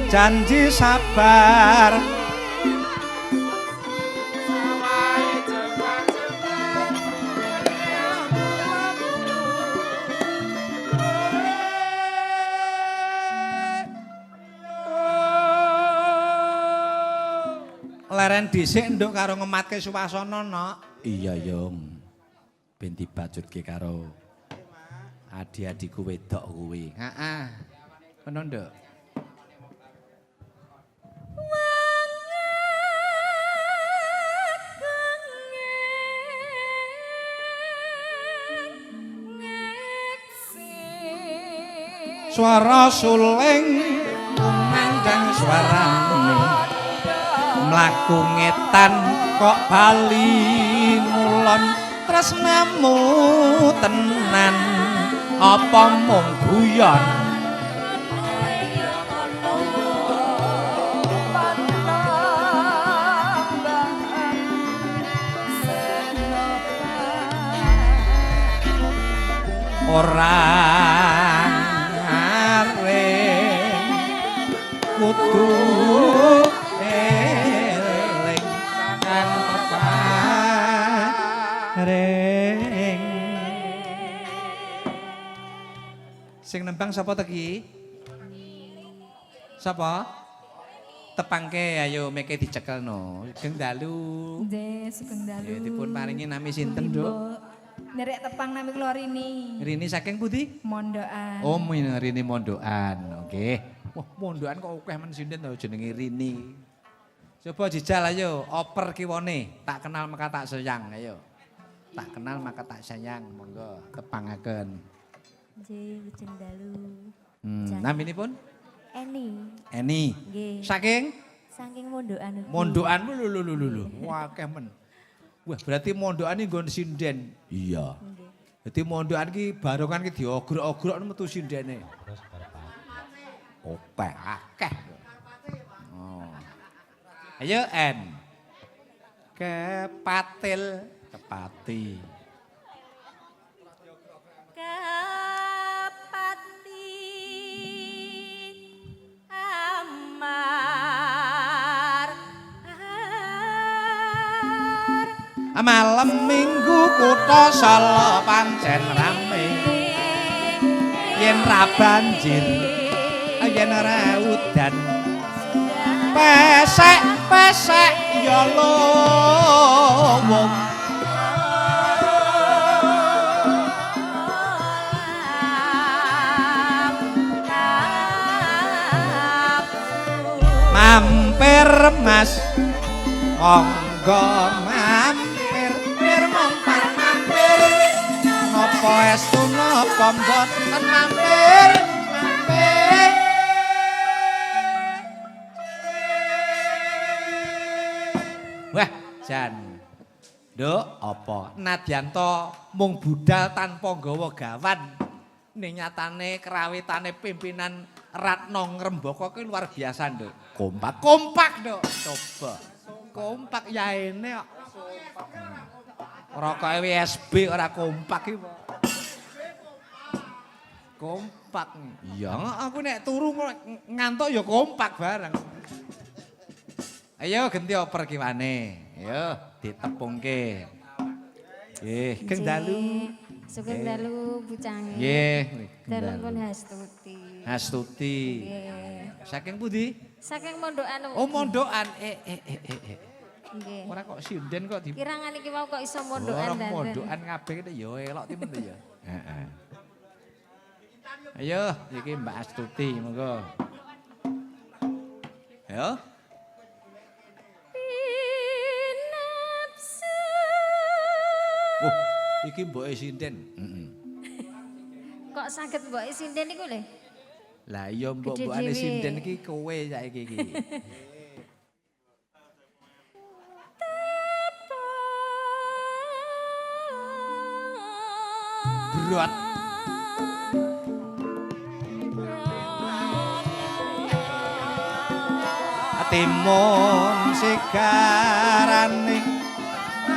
janji sabar leren dhisik nduk karo ngematke suwasana nok. Iya Yung. Ben dibajutke karo adik-adikku wedok kuwi. Heeh. Ngono nduk. Suara suling kumandang suarane mlaku ngetan kok bali ngulon tresnamu tenan apa mung guyon ora kudu eling kang peparing sing nembang sapa teki sapa tepangke ayo meke dicekelno Sugeng Dalu nggih Sugeng Dalu nggih dipun paringi nami sinten Nduk nerek tepang nami kula Rini Rini saking pundi Mondokan oh Rini Mondokan oke wah, mondokan kok akeh men sinden to jenenge Rini. Coba jajal ayo, oper kiwone. Tak kenal maka tak sayang, ayo. Tak kenal maka tak sayang, monggo tepangaken. Nggih, Sugeng Dalu. Naminipun? Eni. Nggih. Saking? Saking mondokan. Mondokan lho. Wah, akeh men. Wah, berarti mondokan iki nggon sinden. Iya. Dadi mondokan iki barongan iki diogrok-ogrok metu sindene. Opeh akeh. Oh. Ayo N. Kepati. Kepati Malam minggu kutha Solo pancen rame. Yen ra banjir yen ora udan pesek ya lowo mampir Mas monggo mampir mampir napa estu napa mboten mampir wah, jan. Nduk, apa? Nadyanto mung budal tanpa nggawa gawan. Ning nyatane kerawitane pimpinan Ratna Ngrembaka kuwi luar biasa, Nduk. Kompak, Nduk. Coba. Kompak yaene kok. Rokoke WSB ora kompak iki, Pak. Kompak. Iya, aku nek turu ngantuk ya kompak bareng. Ayo ganti oper kiwane. Ayo ditepungke. Nggih, Sugeng Dalu. Sugeng Dalu bucange. Nggih, Dalem Hastuti. Hastuti. Nggih. Saking pundi? Saking mondokan. Oh, mondokan. Nggih. Ora kok sinden kok di. Kirangan iki mau kok iso mondokan dan. Mondokan kabeh kene ya elok timen to ya. Heeh. Ayo, iki Mbak Astuti, monggo. Ayo. Oh, iki mboke sinden. Kok saged mboke sinden iku lho? Lah iya mbok-mbokane sinden iki kowe saiki iki. Berat. Atimun sigarane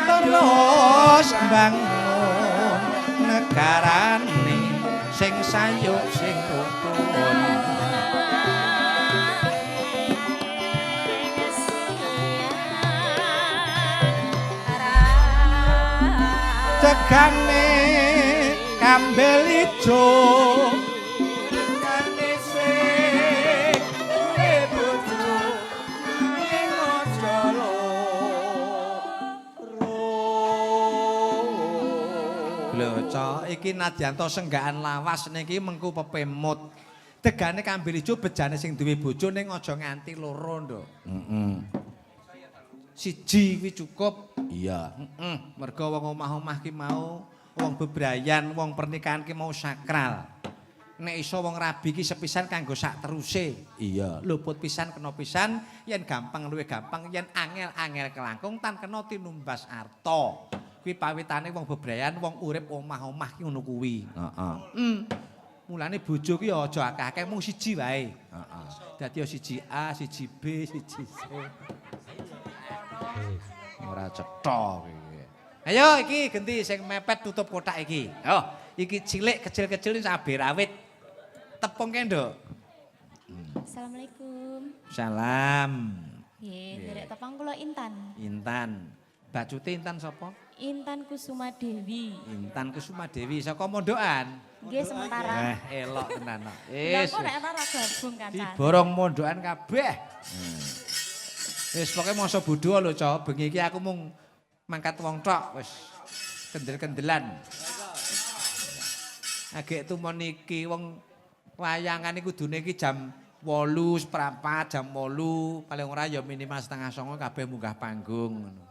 terus bangun negarane sing sayuk sing rukun regane kambel ijo regane sing duwe bojo nanging aja lho cok iki nadyanto senggaan lawas niki mengku pepemut degane kambel ijo bejane sing duwe bojo ning aja nganti loro nduk siji kuwi cukup. Iya, mergo wong omah-omah ki mau, wong bebrayan, wong pernikahan ki mau sakral. Nek iso wong rabi ki sepisan kanggo sak teruse. Iya, luput pisan kena pisan, yen gampang luwih gampang, yen angel-angel kelangkung tan kena tinumbas arta. Kuwi pawitane wong bebrayan, wong urip omah-omah ki ngono kuwi. Heeh. Mulane bojo ki aja akeh-akeh mung siji wae. Heeh. Dadi siji A, siji B, siji C. Ora cetha iki. Ayo iki genti sing mepet tutup kotak iki. Yo, iki cilik kecil-kecil cabe rawit. Tepungke, Nduk. Assalamualaikum. Salam. Nggih, derek tepang kula Intan. Intan. Mbak Cuti Intan sapa? Intan Kusuma Dewi. Intan Kusuma Dewi saka mondokan. Nggih sementara. Elok tenan kok. Lah kok nek ora gabung kan. Diborong mondokan kabeh. Wis pokoke masa bodho lho, Cok. Bengi iki aku mung mangkat wong tok wis kendel-kendelan. Agek tumon iki wong wayangan iki kudune iki jam 8 seprapat, jam 8, paling ora ya minimal 8:30 kabeh munggah panggung ngono.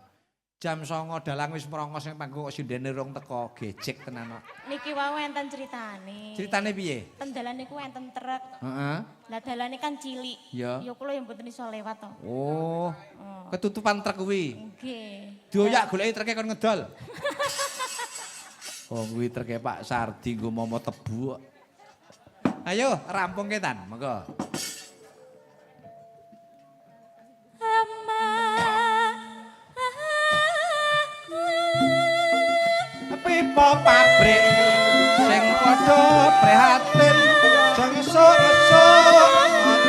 Jam 09 dalang wis merongos ning panggung kok sindene rong teko gejek tenan kok. Niki wae enten critane. Ceritane piye? Tendalan niku enten truk. Heeh. Lah dalane kan cilik. Ya. Ya kula yang mboten iso lewat to. Oh. Ketutupan truk kuwi. Nggih. Dioyak goleki truke kon ngedol. Oh kuwi truke Pak Sardi nggo momo tebu. Ayo rampungke tan, monggo. Pipa pabrik sing padha prihatin sing esuk-esuk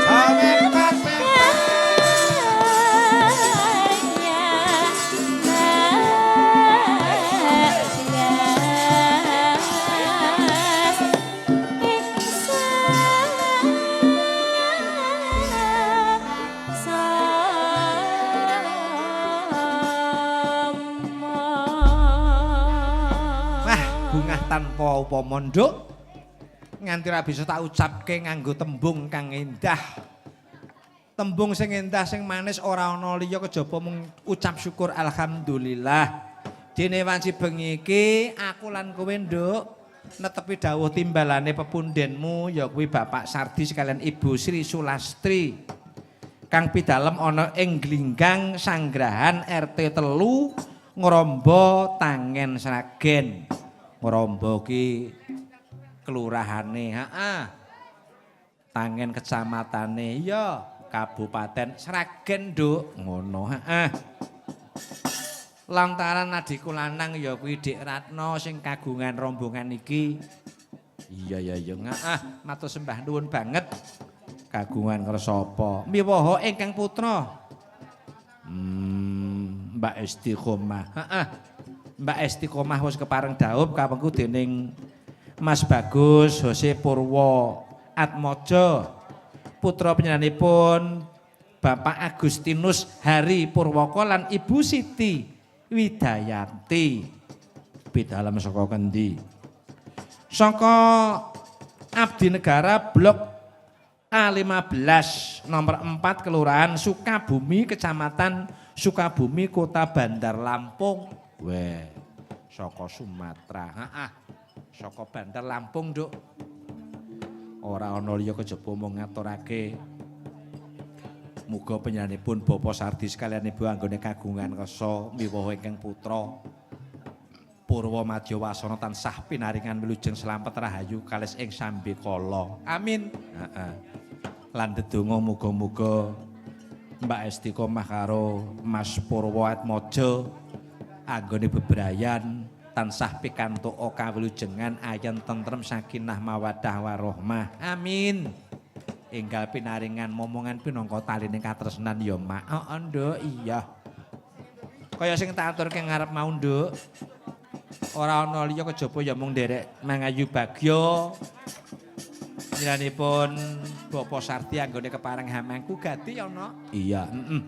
aja mepet-mepet. Bungah tanpa upama nduk nganti ra bisa tak ucapke nganggo tembung kang endah. Tembung sing endah sing manis ora ana liya kejaba mung ucap syukur alhamdulillah. Dene wanci bengi iki aku lan kowe nduk netepi dawuh timbalane pepundenmu ya kuwi Bapak Sardi sekalian Ibu Sri Sulastri. Kang pidalem ana ing Glinggang Sanggrahan RT 3 Ngrombo Tangen Sragen. Ngrombo ki kelurahane, heeh. Tangen kecamatane ya Kabupaten Sragen, Nduk. Ngono, heeh. Lantaran adikku lanang ya kuwi Dik Ratno sing kagungan rombongan iki. Iya, heeh. Matur sembah nuwun banget. Kagungan kersa apa? Miwaha ingkang putra. Mbak Istiqomah. Heeh. Mbak Istiqomah wis kepareng dhaup kawengku dening Mas Bagus Jose Purwo Atmojo. Putra panjenenganipun Bapak Agustinus Hari Purwoko lan Ibu Siti Widayanti. Bidalem saka kendi? Saka Abdi Negara Blok A15 nomor 4 Kelurahan Sukabumi Kecamatan Sukabumi Kota Bandar Lampung. Weh, saka Sumatera. Heeh. Saka Bandar Lampung, Nduk. Ora ana liya kejaba mung ngaturake muga panjenenganipun Bapak Sardi sekalian Ibu anggone kagungan rasa miwaha ingkang putra Purwa Madya Wasana tansah pinaringan wilujeng slamet rahayu kalis ing sambe kala. Amin. Heeh. Lan ndedonga muga-muga Mbak Istiqomah karo Mas Purwa Atmojo anggone bebrayan tansah pikantuk kawilujengan ayan tentrem sakinah mawaddah warahmah. Amin. Enggal pinaringan momongan pinangka taline katresnan ya Mak. Heeh, Nduk, iya. Kaya sing tak aturke ngarep mau, Nduk. Ora ana liya kejaba ya mung nderek Mangayu Bagyo. Nyiranipun Bapak Sarti anggone kepareng Hamengku Gati ana. Iya, heeh.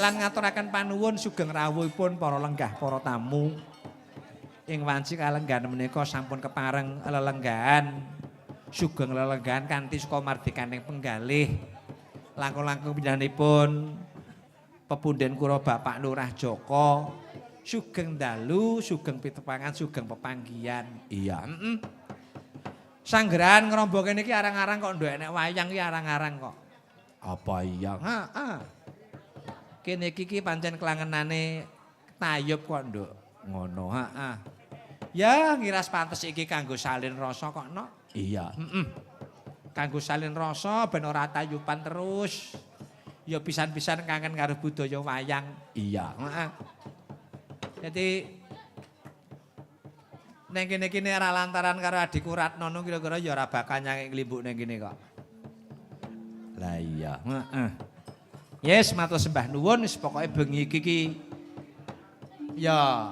Lan ngaturaken panuwun sugeng rawuhipun para lenggah para tamu. Ing wanci kalenggahan menika sampun kepareng lelenggahan. Sugeng lelenggahan kanthi suka mardikaning penggalih. Langkung-langkung pindahanipun pepunden kula Bapak Lurah Joko. Sugeng dalu, sugeng pitepangan, sugeng pepanggihan. Iya, heeh. Sanggerahan ngrombo kene iki arang-arang kok nduk enek wayang iki arang-arang kok. Apa iya? Heeh. Kene iki pancen kelangenane tayub kok nduk. Ngono, heeh. Ya ngiras pantes iki kanggo salin rasa kok, Nok. Iya, heeh. Kanggo salin rasa ben ora tayuban terus. Ya pisan-pisan kangen karo budaya wayang. Iya, heeh. Jadi neng kene ora lantaran karo adikku Ratno nu kira-kira ya ora bakal nyangik nglimbuk neng kene kok. Lah iya, heeh. Yes, matur sembah nuwun wis pokoke bengi iki ya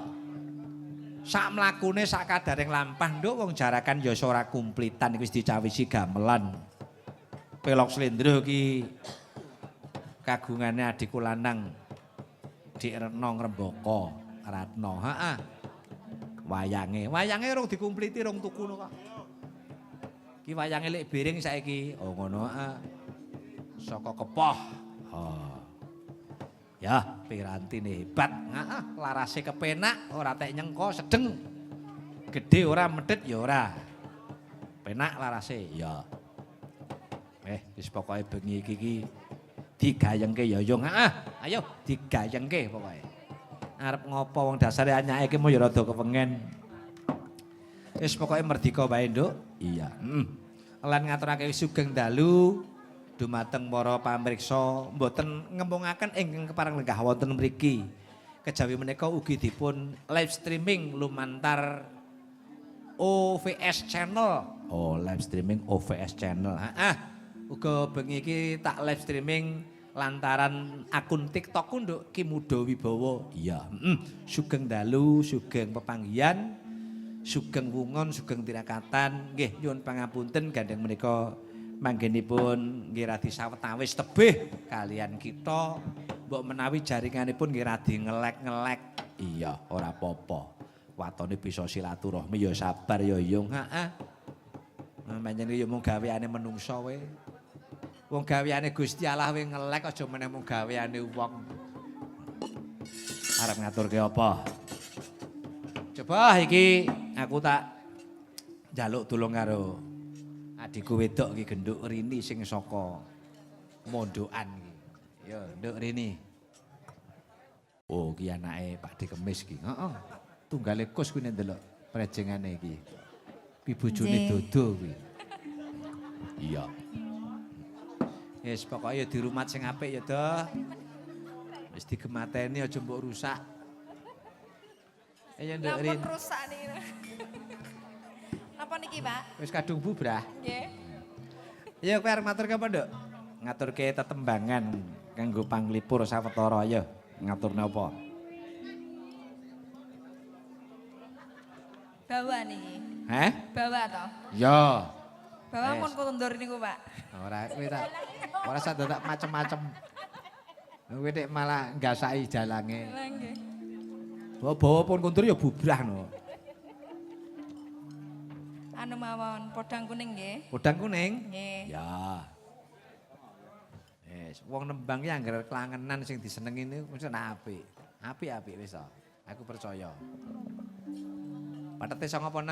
sak mlakune sak kadaring lampah nduk wong jarakan ya ora kumplitan wis dicawisi gamelan. Pelok Slendro iki kagungane adikku lanang Dik Retno Ngrembaka. Ratno, heeh. Wayange rung dikumpliti rung tuku kok. Ki wayange lek biring saiki. Oh ngono, heeh. Saka Kepoh. Oh. Ya, pirantine hebat. Heeh, larase kepenak, ora tek nyengko, sedeng. Gedhe ora medhet ya ora. Penak larase, ya. Wis pokoke bengi iki digayengke ya Yung. Heeh, ayo digayengke pokoke. Arep ngopo wong dasare anyake iki mau ya rada kepengen. Wis pokoke merdika wae, Nduk. Iya, heeh. Lan ngaturake sugeng dalu dumateng para pamriksa mboten ngempungaken ingkang kepareng lenggah wonten mriki. Kejawi menika ugi dipun live streaming lumantar OVS channel. Oh, live streaming OVS channel. Heeh. Uga bengi iki tak live streaming lantaran akun TikTokku nduk Ki Muda Wibowo. Iya, sugeng dalu, sugeng pepanggihan, sugeng wungon, sugeng tirakatan. Nggih, nyuwun pangapunten gandeng menika manggenipun nggih radi sawetawis tebih kalian kita. Mbok menawi jaringanipun nggih radi ngelek-ngelek. Iya, ora apa-apa. Watone bisa silaturahmi ya sabar ya Yung. Heeh. Pancen ya mung gaweane menungsa wae. Wong gaweane Gusti Allah wing ngelek aja meneh mung gaweane wong. Arep ngaturke apa? Coba iki aku tak njaluk tulung karo adikku wedok iki Genduk Rini sing saka mondokan iki. Ya, Nduk Rini. Oh, ki anake Pak De Kemis iki. Heeh. Tunggale Kus kuwi ndelok prejengane iki. Ki bojone Dodo kuwi. Iya. Yes, pokoknya di rumah sing apik ya toh. Wis digemateni aja mbok rusak. Ya Nduk Rin. Napa rusak niki? Napa niki, Pak? Wis kadung bubrah. Nggih. Ya kowe arep ngaturke apa, Nduk? Ngaturke tetembangan kanggo panglipur sawetara ya. Ngaturne apa? Bawa niki. Heh? Bawa toh. Ya. Bawa mun kondur niku, Pak. Ora kowe tak ora sak dadak macem-macem. Kowe nek malah ngasaki jalange. Lah nggih. Bawa pun kuntur ya bubrah no. Anu mawon podang kuning nggih. Podang kuning? Nggih. Ya. Wis, wong nembang ki anggar kelangenan sing disenengi niku mesti apik. Apik-apik wis to. Aku percaya. Patete 9 apa 6?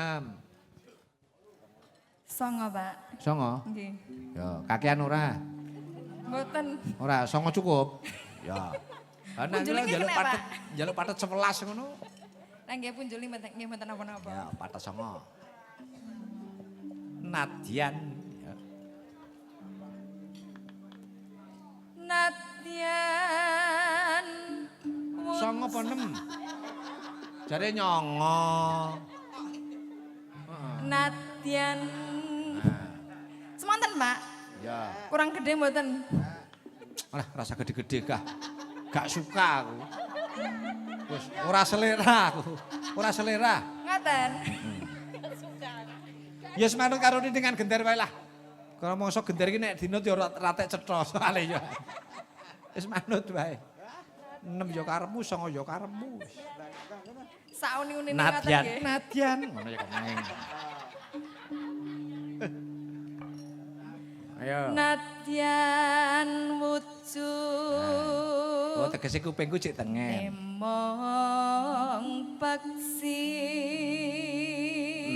Songo, Pak. 9? Nggih. Ya, kakean ora? Mboten. Ora, 9 cukup. Ya. Ana Punjulnya njaluk kena, patet, Pak. njaluk patet 11 ngono. Lah nggih punjuli mboten nggih mboten napa-napa. Ya, patet 9. Nadyan. Ya. Nadyan. 9 apa 6? Jare nyongo. Nadyan. Semonten, Pak. Ya. Kurang gede mboten. Alah, rasa gede-gede kah? Gak suka aku. Wis ora selera aku. Ora selera. Ngaten. Ya wis manut karo dengan gender wae lah. Kalau mongso gender iki nek dinut ya ora ratek cetha soalé ya. Wis manut wae. 6 ya karepmu, 9 ya karepmu. Sauni-unine ngaten Nadyan, nggih. nadyan. Ngono ya keneng. Ayo. Nadyan wujud. Oh, tegese kupingku cek tengen. Emong paksi.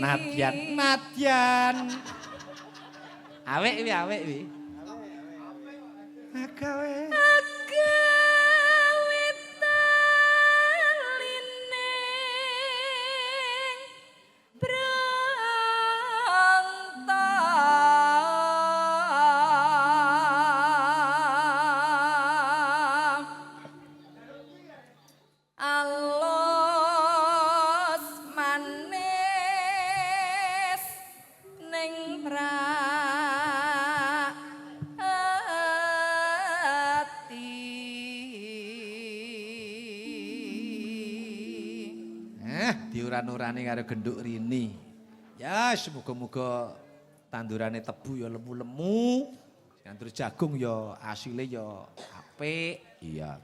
Nadyan, nadyan. Awek wi, awek wi. Agawe. Agawe talining brontong. Alus manis ning Diuran-urani karo genduk rini. Ya, semoga-moga tandurane tebu ya lemu-lemu. Tandur jagung ya asile ya apik. Iya.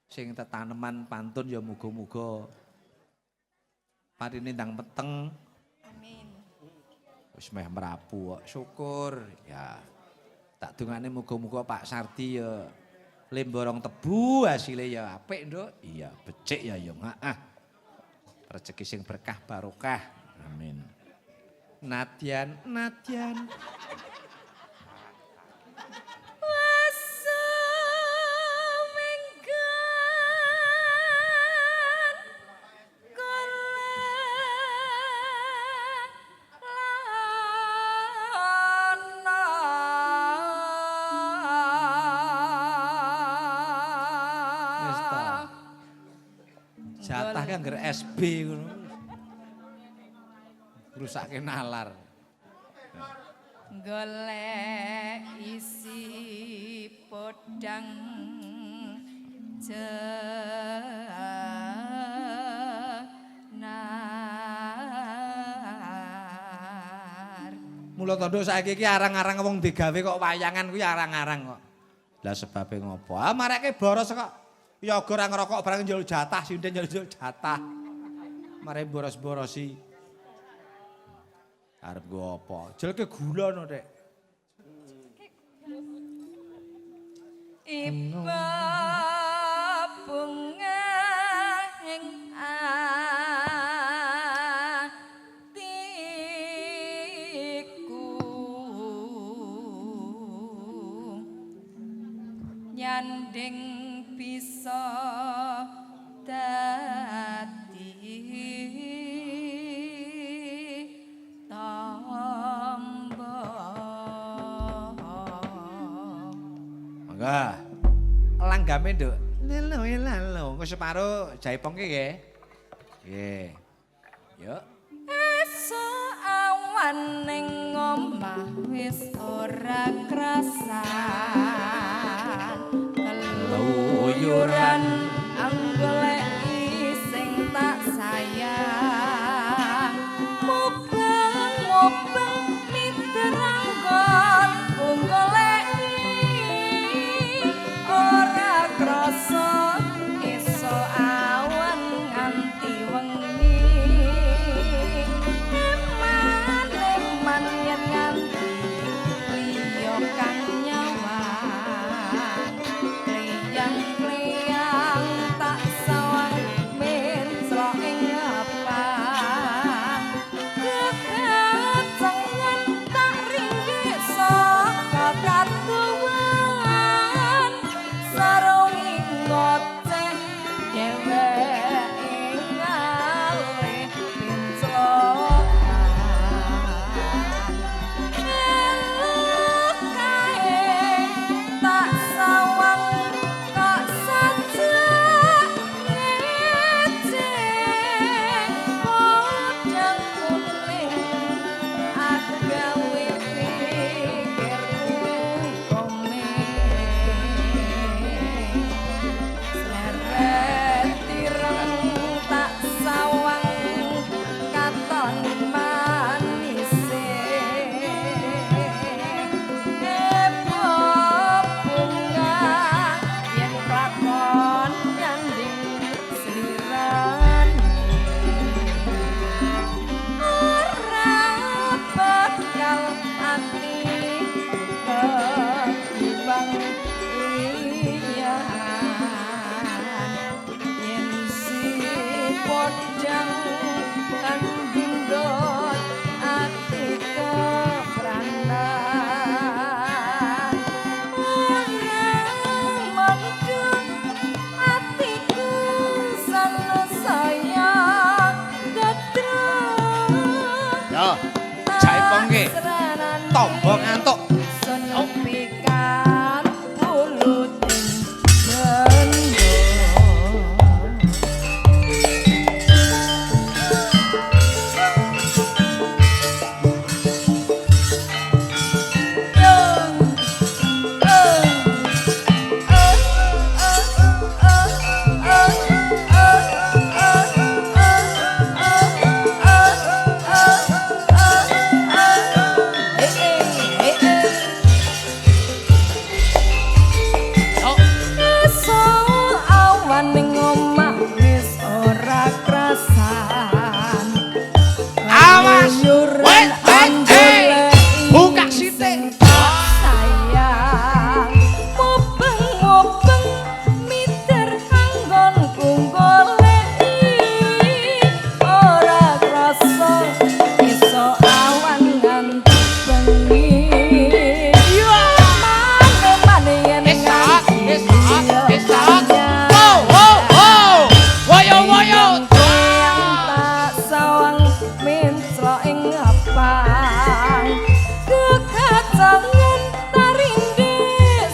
Sing tetaneman pantun ya muga-muga parine ndang meteng. Amin. Wis meh merapu kok. Syukur. Ya. Tak dongane muga-muga Pak Sardi ya lemborong tebu asile ya apik, Nduk. Iya, becik ya ya. Heeh. Rezeki sing berkah barokah. Amin. Nadyan, nadyan. Wis ta. Jatah kan ngger SB ngono. Rusake nalar. Golek isi podang jenar. Mula tanduk saiki iki arang-arang wong digawe kok wayangan kuwi arang-arang kok. Lah sebabe ngopo? Ah mareke boros kok. Ya ora ngerokok barang njaluk jatah, sinden njaluk jatah. Mare boros-borosi. Arep go apa? Jelke gula no, Dek. Iba bunga ing atiku nyanding bisa dadi tamba. Mangga. Langgame, Nduk. Lelo lelo, kok separo jaipongke nggih. Nggih. Yuk. Esuk awan ning omah wis ora krasan. Keluyuran anggoleki sing tak sayang. Mubeng-mubeng miteranggon goleki ora krasa esuk awan nganti wengi. Eman-eman yen nganti liya kang nyawang kleyang-kleyang tak Oh ngantuk. senepikan puluting bendo. Awas. Wait, hey. Buka sithik. Sayang mubeng-mubeng mitir anggonku goleki ora krasa iso awan nganti bengi. Mane-mane yen Woyo. tak sawang minclok ing apang kekacangan taringgi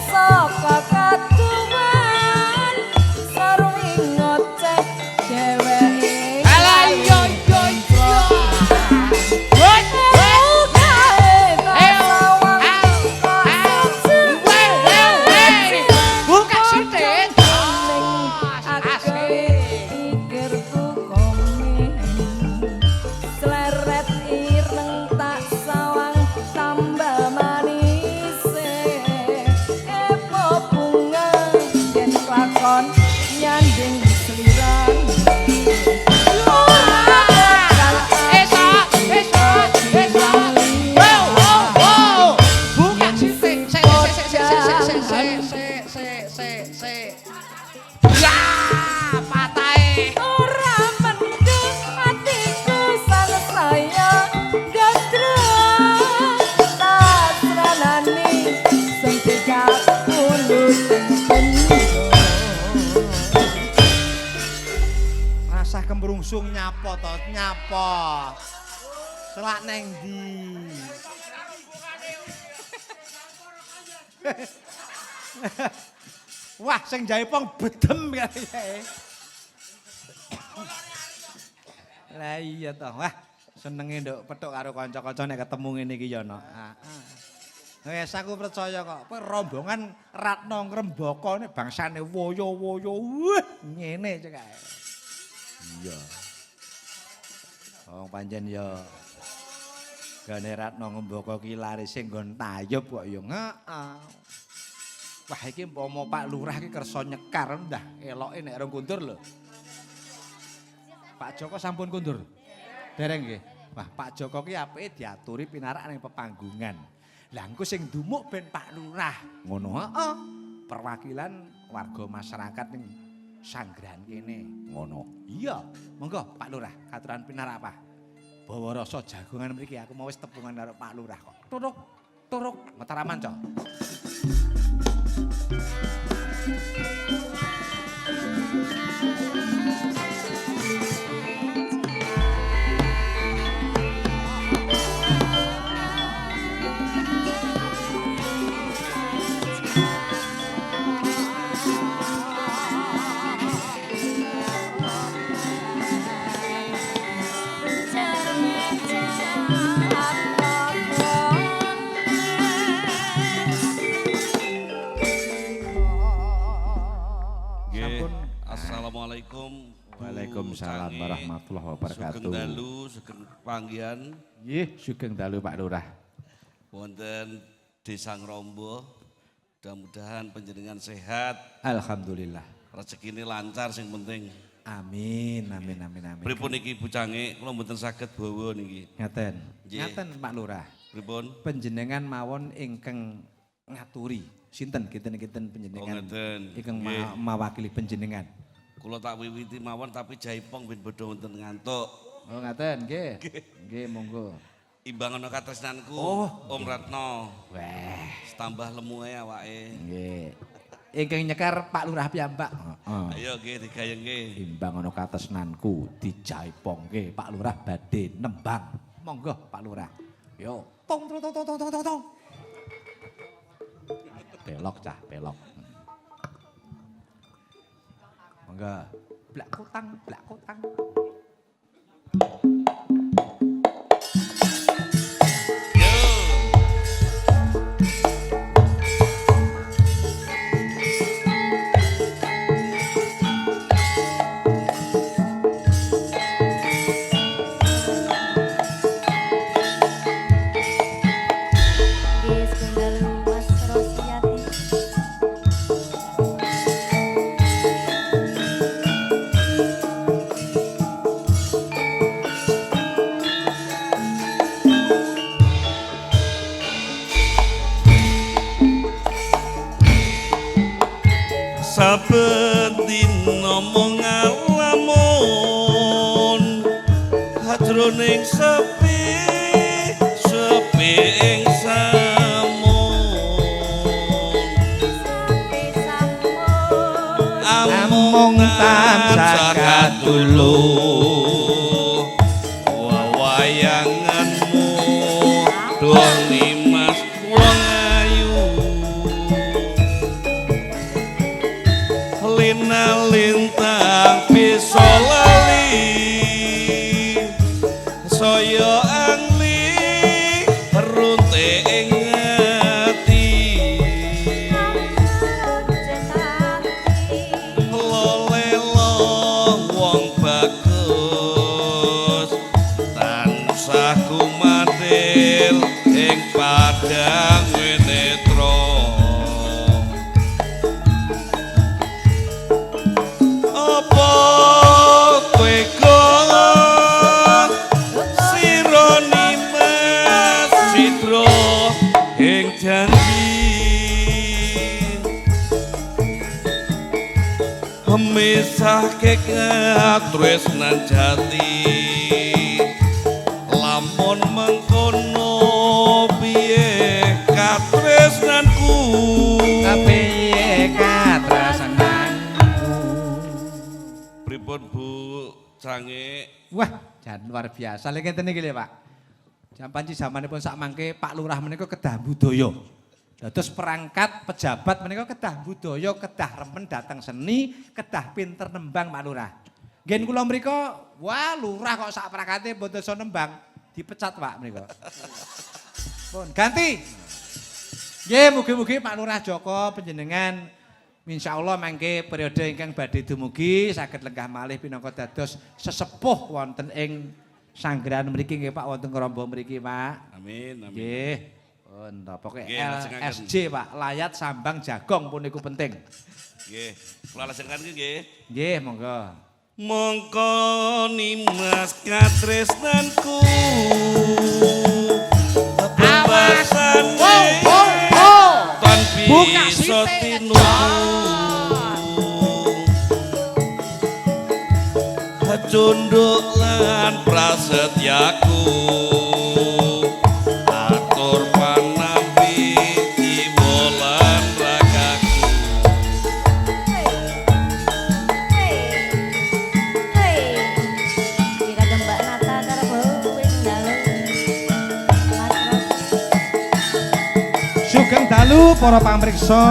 saka kaduman sarung ing ngoceh dheweke Alah yo. Wait. Buka sithik. Pikirku komen sleret ireng tak sawang tambah manis epo bunga yen lakon nyanding seliran Wow. Buka sithik. Sik. Ya, patahe. ora mendung atiku sang saya gatra tasranani sentiga puluting bendo. Rasah kemrungsung nyapa to, nyapa. Selak neng ndi? Wah, sing jaipong bedem kaya. Lah iya to. Wah, senenge nduk petuk karo kanca-kanca nek ketemu ngene iki ya no. Wes aku percaya kok, kowe rombongan Ratna Ngrembaka nek bangsane woyo-woyo. Wah, ngene cekae. Iya. Wong pancen ya gane Ratna Ngrembaka ki larise nggon tayub kok ya heeh. Wah iki umpama Pak Lurah ki kersa nyekar ndah eloke nek rong kundur lho. Pak Joko sampun kundur. Dereng nggih. Wah Pak Joko ki apike diaturi pinarak ning pepanggungan. Lah engko sing dumuk ben Pak Lurah. Ngono heeh. Perwakilan warga masyarakat ning Sanggrahan kene. Ngono. Iya. Monggo Pak Lurah katuran pinarak apa? Bawa rasa jagongan mriki aku mau wis tepungan karo Pak Lurah kok. Turuk Mataraman cok. Assalamualaikum. Waalaikumsalam warahmatullahi wabarakatuh. Sugeng dalu, sugeng panggihan. Nggih, sugeng dalu Pak Lurah. Wonten Desa Ngrombo. Mudah-mudahan panjenengan sehat, Alhamdulillah. rezekine lancar sing penting. Amin. Pripun iki bucange kula mboten saged bawa niki. Ngaten. Nggih. Ngaten Pak Lurah. Pripun? Panjenengan mawon ingkang ngaturi. Sinten kinten-kinten panjenengan. ngeten. Ingkang Nggih. mawakili panjenengan. Kula tak wiwiti mawon tapi jaipong ben bodho wonten ngantuk. Oh ngaten nggih. Nggih monggo. Imbang ana katresnanku, Oh, Om Ratno. Weh. Tambah lemu ae awake. Nggih. Ingkang nyekar Pak Lurah piyambak. Heeh. Ayo nggih digayengke. Imbang ana katresnanku dijaipongke Pak Lurah badhe nembang. Monggo Pak Lurah. Yo. Tong. Pelok cah, pelok. Monggo. Blak kutang, blak kutang. Saben dina mung ngalamun hajroning sepi sepi ing samun amung tansah katuluh wawayanganmu dong limas wong ayu lina lintang bisa lali saya angli runte ing ati lolelo wong bagus tansah kumatil ing padang netra apa kowe kok sironi mas citra ing janji misahke katresnan jati lamun mengkono piye katresnanku Piye katresnanku. pripun Bu Cange Wah, jan luar biasa. Lha ngeten iki lho, Pak. Panci zamanipun sak mangke Pak Lurah menika kedah budaya. Dados perangkat pejabat menika kedah budaya, kedah remen dateng seni, kedah pinter nembang Pak Lurah. Ngen kula mriko, wah lurah kok sak perangkate mboten iso nembang, dipecat Pak menika. Pun ganti. Nggih, mugi-mugi Pak Lurah Joko panjenengan insyaallah mangke periode ingkang badhe dumugi saged lenggah malih pinangka dados sesepuh wonten ing sanggrahan mriki nggih Pak wonten Krombo mriki Pak. amin amin Nggih. Pun to pokoke Nggih, lajengaken. LSJ Pak, layat sambang jagong pun iku penting. nggih kula lajengaken nggih Nggih, monggo. mongko nimas katresnanku bebasane tan Buka bisa sithik. tinuku cunduk lan prasetyaku atur panampi jiwa lan ragaku Sugeng dalu para pamriksa,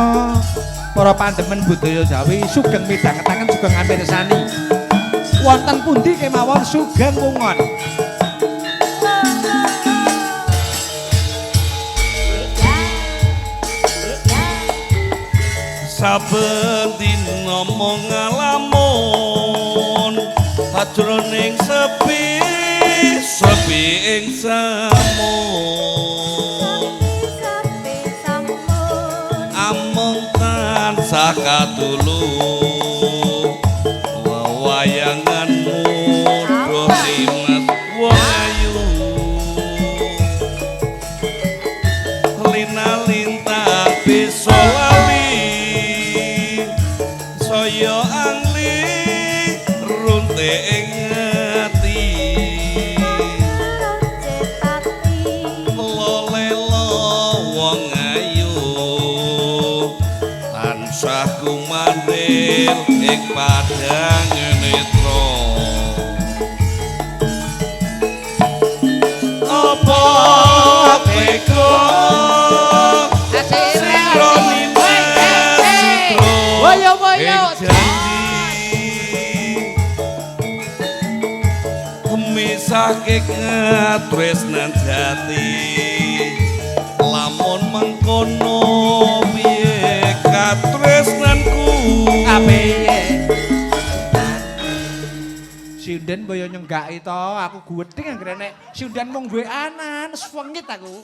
para pandemen budaya Jawi, sugeng midhangetaken sugeng amirsani. Wonten pundi kemawon sugeng wungon. saben dina mung ngalamun hajroning sepi sepi ing samun amung tansah katuluh wayanganmu doh limas wong ayu lina lintang bisa lali saya angli runte ing ati lolelo wong ayu tansah kumandir ing padang netra apa teko sironi misake katresnan jati lamun mengkono piye katresnanku Apiye? Sinden boyo nyenggaki to, aku guweting anggere nek sinden mung duwe anan, swengit aku.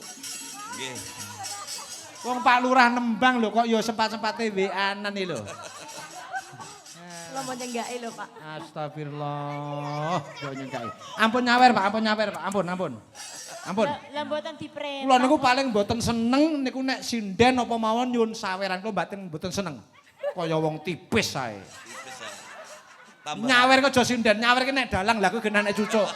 Nggih. Wong Pak Lurah nembang lho kok ya sempat-sempate WA-an iki lho. Lo mau nyenggaki lho, Pak. Astagfirullah, boyo nyenggaki. Ampun nyawer, Pak, ampun. Lah mboten diperintah. Kula niku paling mboten seneng niku nek sinden apa mawon nyuwun saweran kula mboten seneng. Kaya wong tipis ae. Tambah. Nyawer kok aja sinden, nyawer ki nek dalang lha kuwi genane cucuk.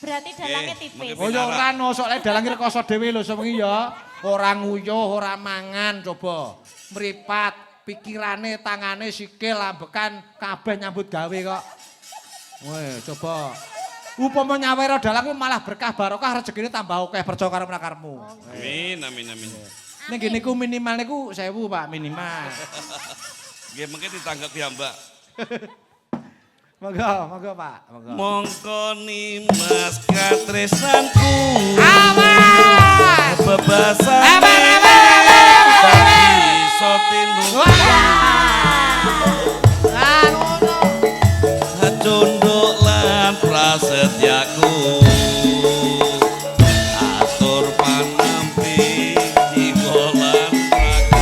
Berarti dalangnya tipis. Oh ya ora no, sok lek dalang ki rekoso dhewe lho sewengi ya. Ora nguyuh, ora mangan, coba. Mripat, pikirane, tangane, sikil, ambekan kabeh nyambut gawe kok. Weh, coba. Upama nyawer dalang ku malah berkah barokah rezekine tambah akeh percaya karo prakarmu. Amin. Ning gene ku minimal niku 1000, Pak, minimal. Nggih mengke ditanggap piyambak. Monggo, Pak. Monggo. Mongko nimas katresnanku. Awas! Bebasane. Iso tindu. Condok lan prasetyaku. Atur panampi jiwa lan ragaku.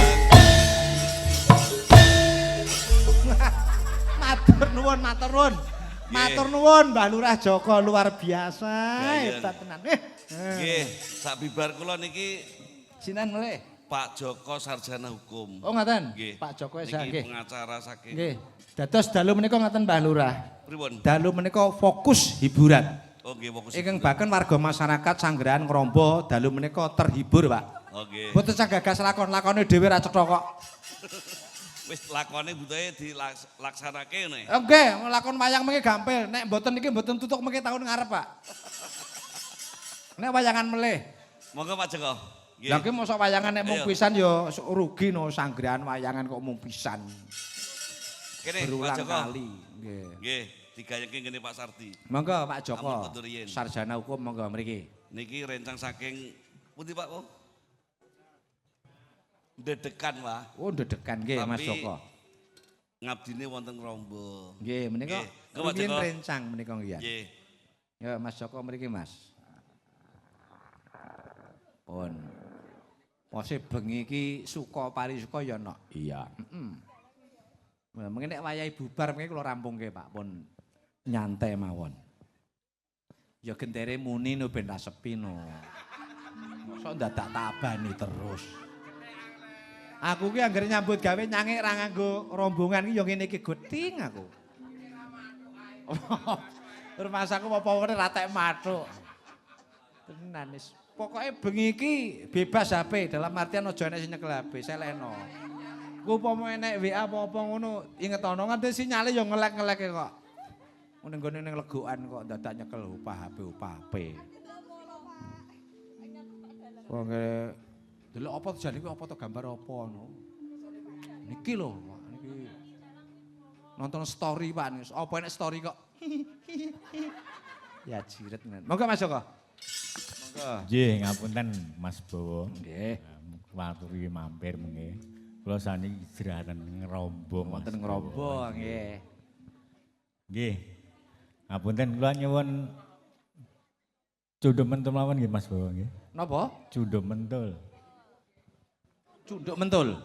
Matur nuwun Mbah Lurah Joko luar biasa. Gayen. Hebat tenan. Nggih, sak bibar kula niki Sinan mulai. Pak Joko sarjana hukum. Oh ngaten. Nggih. Pak Joko Niki Esa nggih. pengacara saking. Nggih. Dados dalu menika ngaten Mbah Lurah. Pripun? Dalu menika fokus hiburan. Oh nggih fokus. Ingkang bahkan warga masyarakat Sanggerahan Ngrombo dalu menika terhibur, Pak. Oh nggih. Mboten gagas lakon-lakone dhewe ra cetha kok. Wis lakone butuhe dilaksanake ngene. Nggih, lakon wayang mengke gampil. Nek mboten niki mboten tutuk mengke tahun ngarep, Pak. Nek wayangan melih. Monggo Pak Joko. Nggih. Lah ki mosok wayangan nek mung Ayo. pisan ya rugi no Sanggerahan wayangan kok mung pisan. Kene Pak Berulang Joko. kali. Nggih. Nggih, digayengke ngene Pak Sardi. Monggo Pak Joko. Ampun, kondur yen. Sarjana hukum monggo mriki. Niki rencang saking pundi Pak? Oh? Dedekan Pak. Oh, dedekan nggih Mas Tapi- Joko. Ngabdine wonten Ngrombo. Nggih, menika Nggih. Pak rumiyin Joko. rencang menika nggih. Nggih. Ya Mas Joko mriki Mas. Pun. Mose bengi iki suka pari suka ya nok. Iya. Heeh. Nah, mengene nek wayahe bubar mengke kula rampungke Pak pun nyantai mawon. Ya gentere muni no ben ra sepi no. Mosok dadak tabani terus. Aku ki anggere nyambut gawe nyangik ra nganggo rombongan ki ya ngene iki goting aku. Rumah aku apa-apa ra tek mathuk. Tenan wis. Pokoke bengi iki bebas HP dalam artian aja enek sing nyekel HP, seleno. Ku upama enek WA apa-apa ngono, inget ana nganti sinyale ya ngelek-ngeleke kok. Ngene nggone ning legokan kok dadak nyekel upah HP. Wong delok apa jane kuwi apa to gambar apa ngono. Niki lho, Pak, niki. Nonton story Pak, apa enek story kok. Ya jiret men. Monggo Mas Joko. Monggo. Nggih, ngapunten Mas Bowo. Nggih. Kuwaturi mampir mengke. Kula saniki istirahat ngrombo. Mas Wonten Bowo. ngrombo nggih. Nggih. Ngapunten kula nyuwun cunduk mentul mawon nggih Mas Bowo nggih. Napa? Cunduk mentul. Cunduk mentul.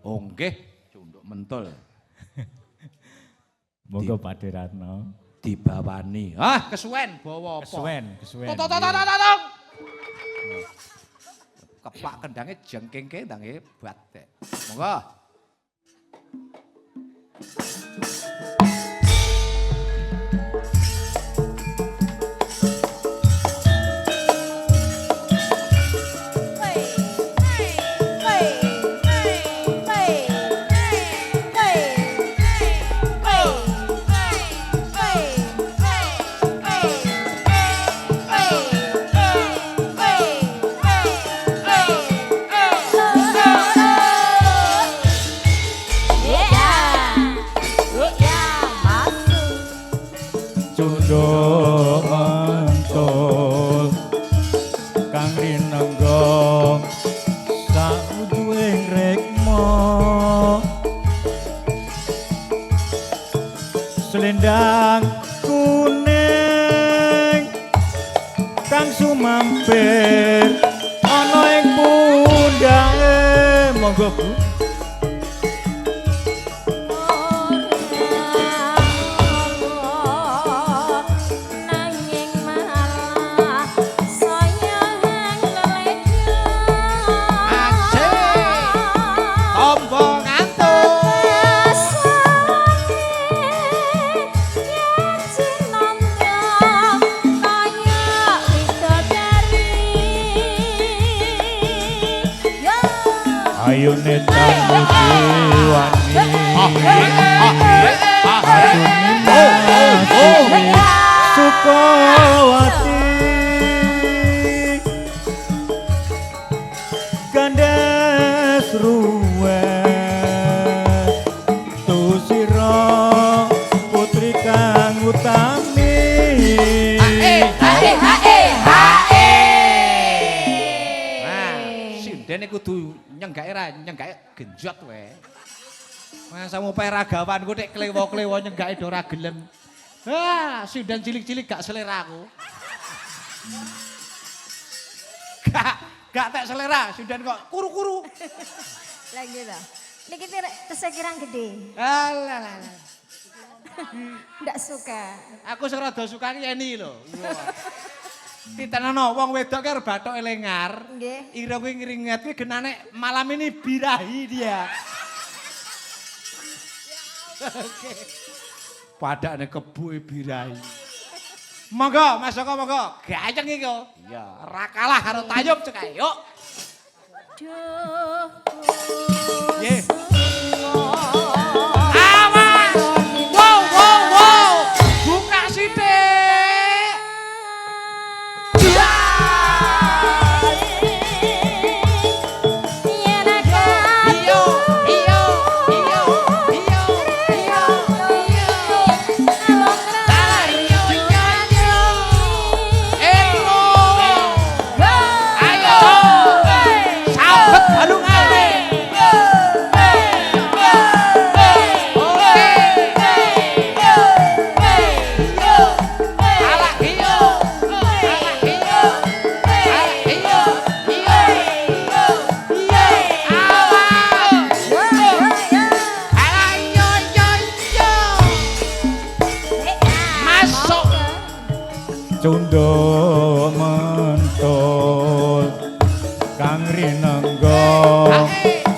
Oh nggih, cunduk mentul. Monggo Pak Ratno. Dibawani. Ah, kesuwen bawa apa? Kesuwen. Totototototong. Kepak kendange jengkengke ndange batek. Monggo. Cunduk selendang kuning kang sumampir ana ing pundake monggo Bu ayo netamu diwani Asuni Sukawati gandes ruwe tusira putri kang utami Dene kudu nyenggake ra nyenggake genjot wae. Masa mau peragawan ku nek klewo-klewo nyenggake do ora gelem. Ah, sindan cilik-cilik gak selera aku. Gak tak selera, sindan kok kuru-kuru. Lah gitu. Niki tesih kirang gede. Alah. Ndak suka. Aku sing rada sukani Yeni lho. Titenono wong wedok karo bathoke lengar. Nggih. Ira kuwi ngringet kuwi genane malam ini birahi dia. Oke. Padane kebuke birahi. Monggo Mas Joko monggo. Gayeng iki kok. Iya, ora kalah karo Tayub cekae. Yuk. Duh. Nggih. Awas. Wow. Buka sithik. Cundha mentul kang rinengga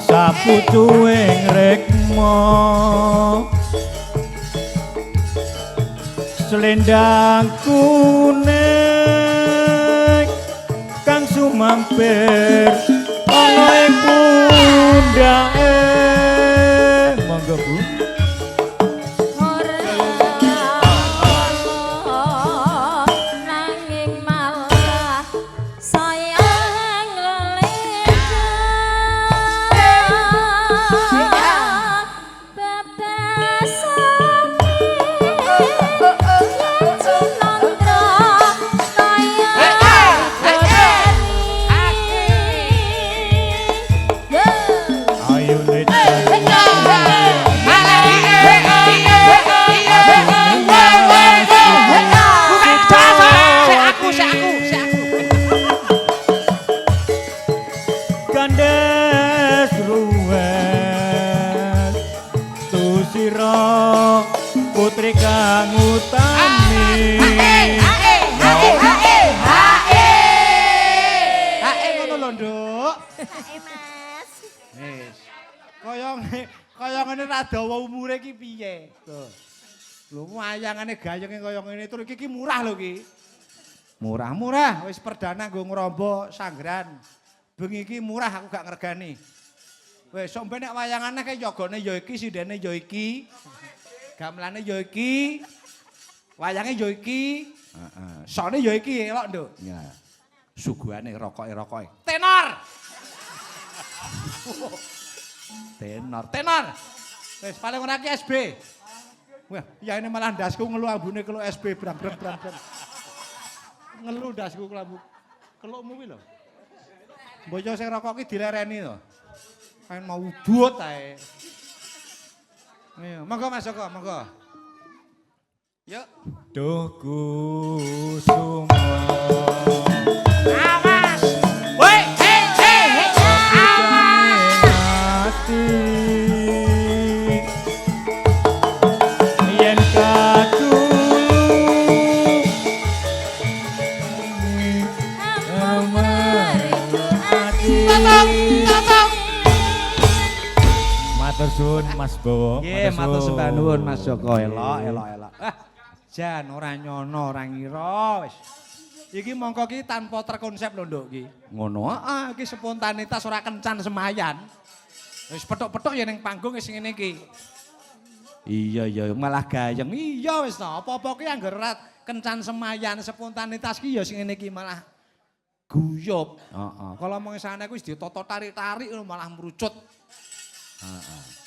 sapucuing rekma selendang kuning kang sumampir ana ing pundake monggo Bu putri kang utami ngono lho Nduk Mas. wis kaya ngene ra dawa umure iki piye tuh lho wayangane gayenge kaya ngene tur iki murah lho iki murah wis perdana nggo ngrombo sanggeran bengi iki murah aku gak ngergani wis sok mbene nek wayangane kaya yogane ya iki sindene ya iki gamelane ya iki, wayange ya iki, sone ya iki elok Nduk. Ya. Suguhane rokoke. Tenor. Tenor. Wis paling ora ki SB. Wah, ya ini malah ndasku ngelu ambune kelu SB brang. Ngelu ndasku kelabu. Kelukmu kuwi lho. Mboyo sing rokok ki dilereni to. Kan mau udut ae. Iya, monggo Mas Joko, monggo. Yuk. Duh kusuma. Awas. Woi, Ati yen kadung merindu ati. Matur suwun Mas Bowo. Nggih, matur sembah nuwun Mas Joko. Elok. Jan ora nyono, ora ngira wis. Iki mongko ki tanpa terkonsep lho, Nduk ki. Ngono, heeh, iki spontanitas ora kencan semayan. Wis petuk-petuk ya ning panggung wis ngene iki. Iya, malah gayeng. Iya wis to, apa-apa ki anggere ora kencan semayan, spontanitas ki ya sing ngene iki malah guyub. Heeh. Kalau mong sana ku wis ditata tarik-tarik malah merucut. Heeh.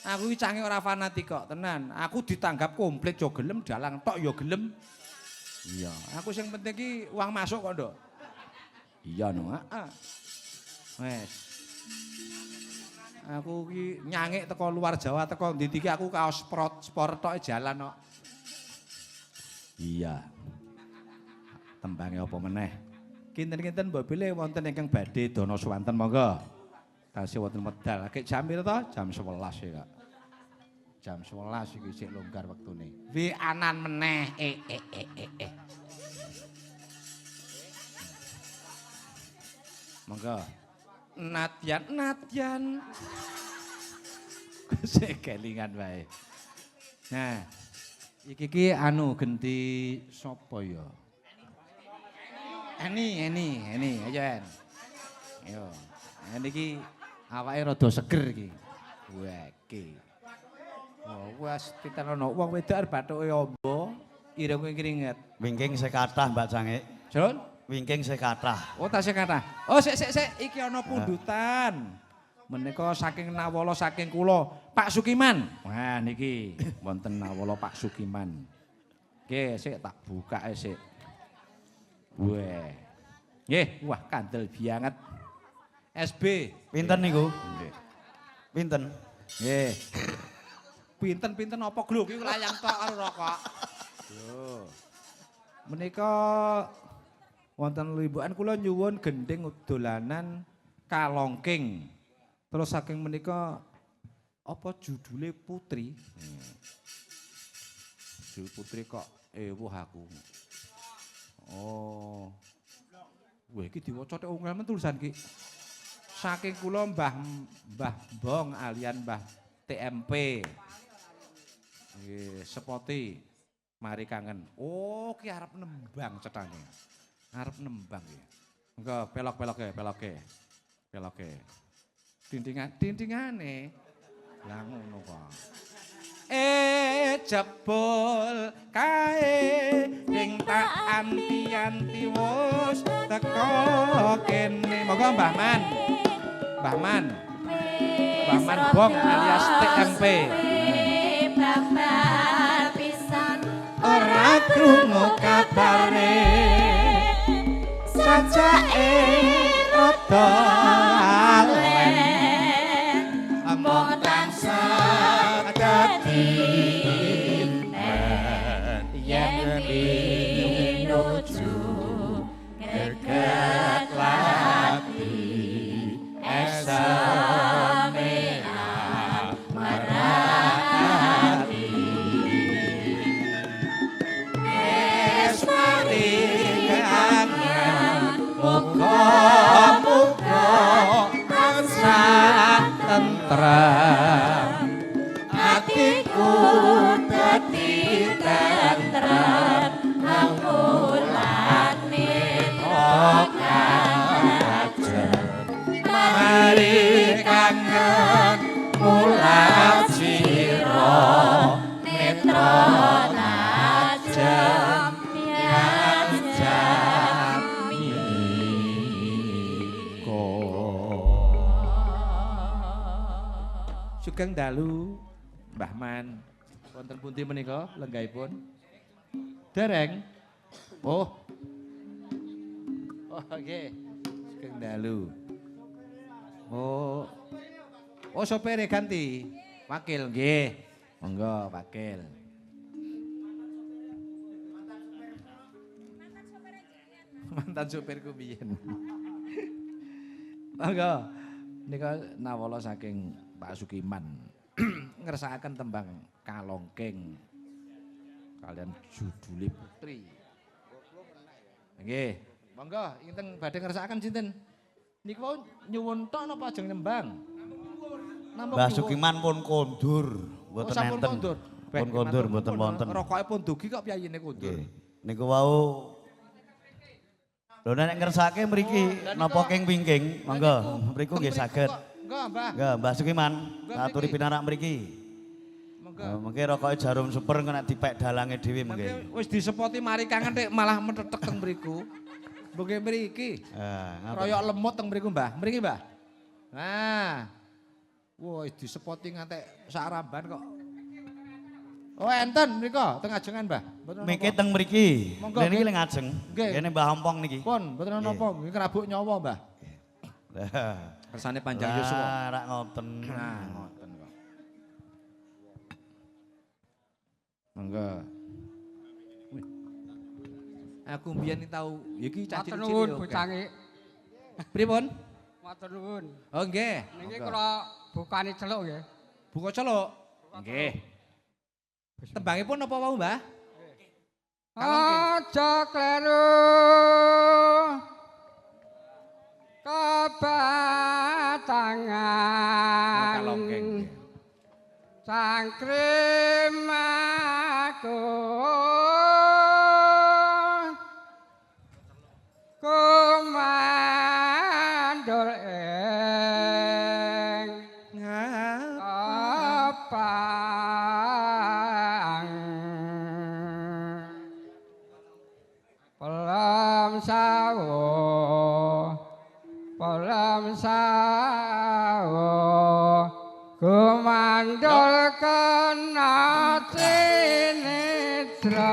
Aku iki canggih ora fanatik kok, tenan. Aku ditanggap komplit yo gelem, dalang tok yo gelem. Iya, aku sing penting ki uang masuk kok, Nduk. Iya no, heeh. Wes. Aku ki nyangik teko luar Jawa, teko ndi iki aku kaos sport tok jalan kok. Iya. Tembange apa meneh? Kinten-kinten mbok pilih wonten ingkang badhe dana swanten monggo. Tasih wonten medal. Lagi jam piro to? Jam 11 ya, Kak. Jam 11 iki sik longgar wektune. Wi anan meneh. Monggo. Nadyan. Sik kelingan wae. Nah, iki anu genti sapa ya? Eni, ayo En. Ayo. Eni iki awake rada seger iki. Wah, iki. Oh, wes titenono wong wedok bathuke amba, irunge keringet. Wingking sekathah Mbak Cangik. Jon? Wingking sekathah. Oh, tasih kathah. Oh, sik iki ana pundutan. Menika saking Nawala saking kula, Pak Sukiman. Wah, niki wonten Nawala Pak Sukiman. Nggih, sik tak bukake sik. Wah. Nggih, wah kandel banget. SB. Pinten niku? Nggih. Pinten? Nggih. Pinten apa gluk iki layang tok karo rokok. Yo. Menika wonten limbukan kula nyuwun gending dolanan kalongking. Terus saking menika apa judule Putri? Judul Putri kok ewuh aku. Oh. Wah iki diwaca tek unggal men tulisan iki. Saking kula Mbah Bong alian Mbah TMP. Nggih, sepoti mari kangen. Oh, ki arep nembang cetane. Arep nembang ya. Engko peloke. Dindingane. Lah ngono kok. Jebul kae ning tak anti-anti wis teko kene. Monggo Mbah Man. Mbah Man Bong alias TMP. Babar pisan Ora krungu kabare sajake rada alen among tansah dadi yen pinuju greget lati esame marani esmari kangen muga-muga tansah tentrem atiku dadi tentrem ngulane mari kangen mulat sira netra najem yen jami Sugeng dalu Mbah Man wonten pundi menika lenggahipun dereng oh nggih sugeng dalu Oh sopere ganti. Wakil nggih. Monggo wakil. mantan supirku biyen. Mangga nika nawala saking Pak Sukiman ngersakaken tembang Kalongking kalian Juduli Putri. Nggih, monggo ingkang badhe ngersakaken sinten? Niku wau nyuwun tok napa ajeng nembang? Mbah Sukiman pun kondur, mboten sampun enten. kondur. Pun kondur mboten wonten. Rokoke pun dugi kok piyayine kondur. Nggih. Niku wau lho nek ngersake mriki napa king wingking, monggo mriku nggih saged. Nggih, Mbah. Nggih, Mbah Sukiman, aturi pinarak mriki. Monggo. Mengke rokoke Jarum Super kena dipek dalange dhewe mengke. Mengke wis disepoti mari kangen nek malah metetek teng mriku. Mengke mriki. Royok lemut teng mriku, Mbah. Mriki, Mbah. Nah. Wah, disepoti ngantek sak ramban kok. Oh, enten mriko teng ajengan, Mbah. Mboten Mengke teng mriki. Monggo, Lha niki nggih. leng ajeng. Nggih. Kene Mbah Ompong niki. Pun, mboten napa, nggih kerabuk nyawa, Mbah. Kersane panjang yuswa. Lah, rak ngoten. Nah, ngoten kok. Monggo. Wih. Aku mbiyen tau iki cah Matur cilik-cilik. nuwun oke. bocange. Pripun? Matur nuwun. Oh, nggih. Niki Monggo. kula bukane celuk nggih. Buka celuk. Nggih. Tembangipun apa wau, Mbah? Kalongking. Aja kleru kebatangan. Kalongking. Cangkrim aku kumandul ing apang Pelam sawo kumandul kena sinitra.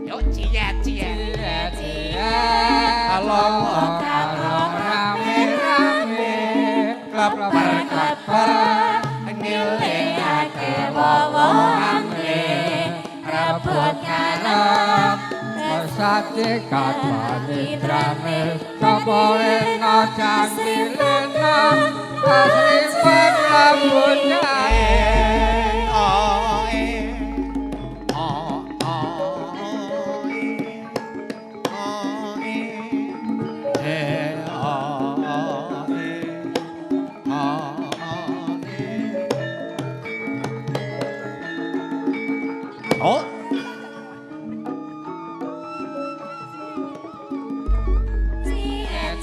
Yo ciet-ciet. Kalong rame-rame kleper-kleper Ngilingake wewangane rebut ngarep Sate katwanitrane Kapolena jamilena Kaslipat rambutnya Oh, Ciet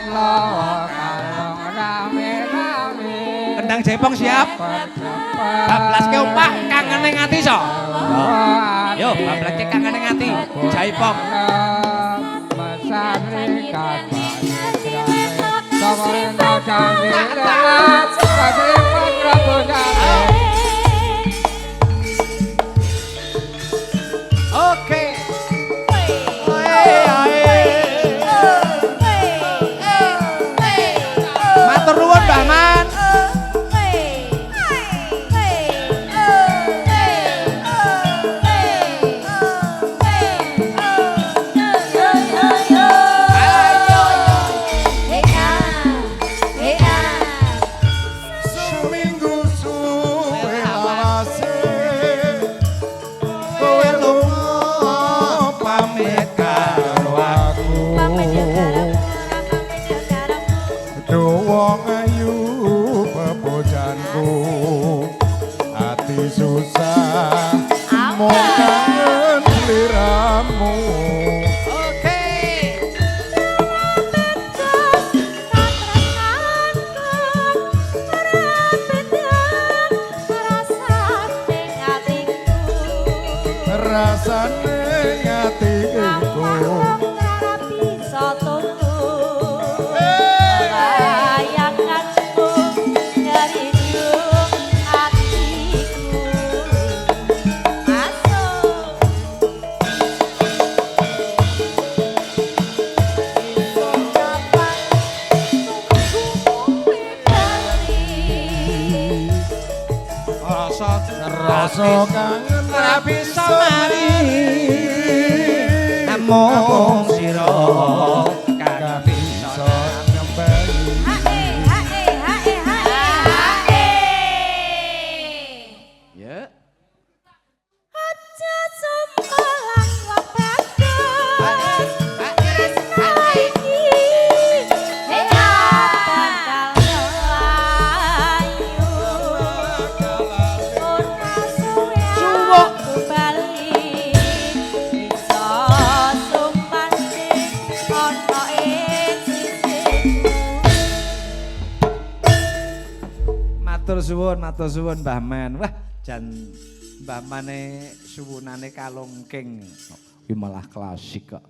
lawa kalong rame-rame kendang Jepong siap. Cepet-cepet Bablaske umpah kangene ngati so. Yo, bablaske kangene ngati. Jaipong. Mesari katwanitrane Kapolena jamilena Kaslipat rambutnya Oke. Matur nuwun Mbah Man. Seminggu suwe lawase kowe lunga pamit karo aku Wong ayu bebojanku ati susah mung kangen liramu Oke. rasa kangen ora bisa mari namung sira kang bisa nyembeli ya Aja sumbalan wong bagus. matur suwun Mbah Man. Wah, jan Mbah Mane suwunane kalungking. Kuwi malah klasik kok.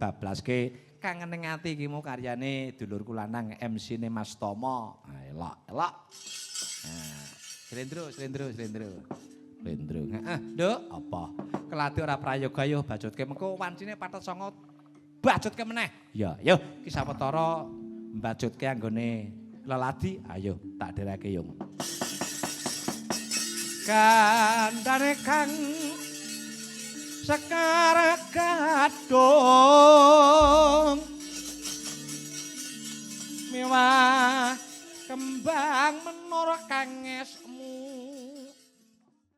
Bablaske kangen ing ati iki mu karyane dulurku lanang MC-ne Mas Tomo. Elok, elok. Nah, slendro. Slendro. Heeh, Nduk, apa? Kelati ora prayoga yo bacutke mengko wancine patet songo bacutke meneh. Ya, yo ki sawetara mbacutke anggone leladi, ayo tak dereke yung. Kandhane kang sekar gadong mewah kembang menara kang esmu